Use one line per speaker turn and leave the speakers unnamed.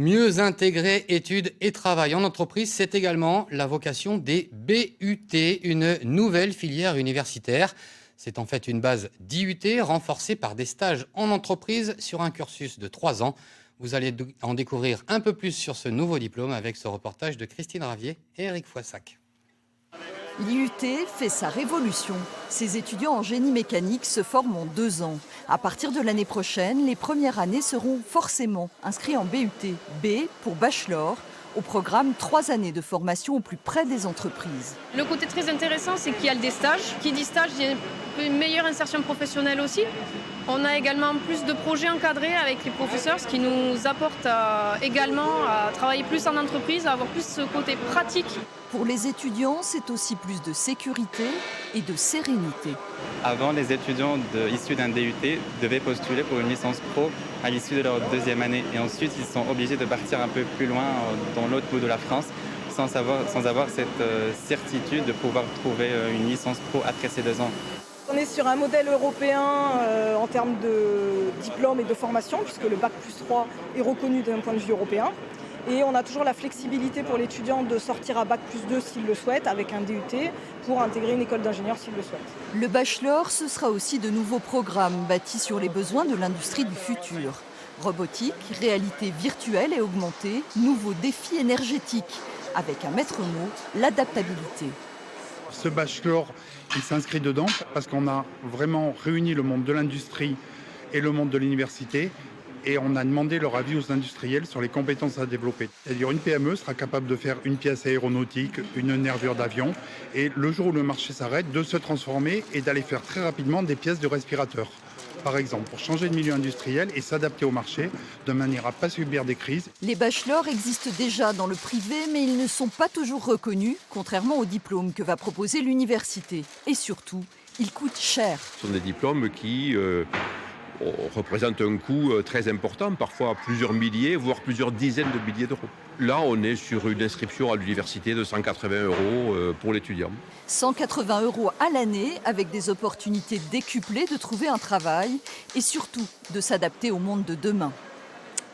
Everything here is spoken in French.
Mieux intégrer études et travail en entreprise, c'est également la vocation des BUT, une nouvelle filière universitaire. C'est en fait une base d'IUT renforcée par des stages en entreprise sur un cursus de 3 ans. Vous allez en découvrir un peu plus sur ce nouveau diplôme avec ce reportage de Christine Ravier et Eric Foissac.
L'IUT fait sa révolution. Ces étudiants en génie mécanique se forment en 2 ans. À partir de l'année prochaine, les premières années seront forcément inscrits en BUT. B pour bachelor, au programme 3 années de formation au plus près des entreprises.
Le côté très intéressant, c'est qu'il y a des stages. Qui dit stage, il y a une meilleure insertion professionnelle aussi. On a également plus de projets encadrés avec les professeurs, ce qui nous apporte également à travailler plus en entreprise, à avoir plus ce côté pratique.
Pour les étudiants, c'est aussi plus de sécurité et de sérénité.
Avant, les étudiants issus d'un DUT devaient postuler pour une licence pro à l'issue de leur 2e année. Et ensuite, ils sont obligés de partir un peu plus loin dans l'autre bout de la France sans avoir cette certitude de pouvoir trouver une licence pro après ces 2 ans.
On est sur un modèle européen en termes de diplôme et de formation, puisque le Bac plus 3 est reconnu d'un point de vue européen. Et on a toujours la flexibilité pour l'étudiant de sortir à Bac plus 2 s'il le souhaite, avec un DUT, pour intégrer une école d'ingénieur s'il le souhaite.
Le bachelor, ce sera aussi de nouveaux programmes bâtis sur les besoins de l'industrie du futur. Robotique, réalité virtuelle et augmentée, nouveaux défis énergétiques, avec un maître mot, l'adaptabilité.
Ce bachelor, il s'inscrit dedans parce qu'on a vraiment réuni le monde de l'industrie et le monde de l'université. Et on a demandé leur avis aux industriels sur les compétences à développer. C'est-à-dire une PME sera capable de faire une pièce aéronautique, une nervure d'avion, et le jour où le marché s'arrête, de se transformer et d'aller faire très rapidement des pièces de respirateurs. Par exemple, pour changer de milieu industriel et s'adapter au marché de manière à ne pas subir des crises.
Les bachelors existent déjà dans le privé, mais ils ne sont pas toujours reconnus, contrairement aux diplômes que va proposer l'université. Et surtout, ils coûtent cher.
Ce sont des diplômes qui représente un coût très important, parfois plusieurs milliers, voire plusieurs dizaines de milliers d'euros. Là, on est sur une inscription à l'université de 180 € pour l'étudiant.
180 € à l'année, avec des opportunités décuplées de trouver un travail et surtout de s'adapter au monde de demain.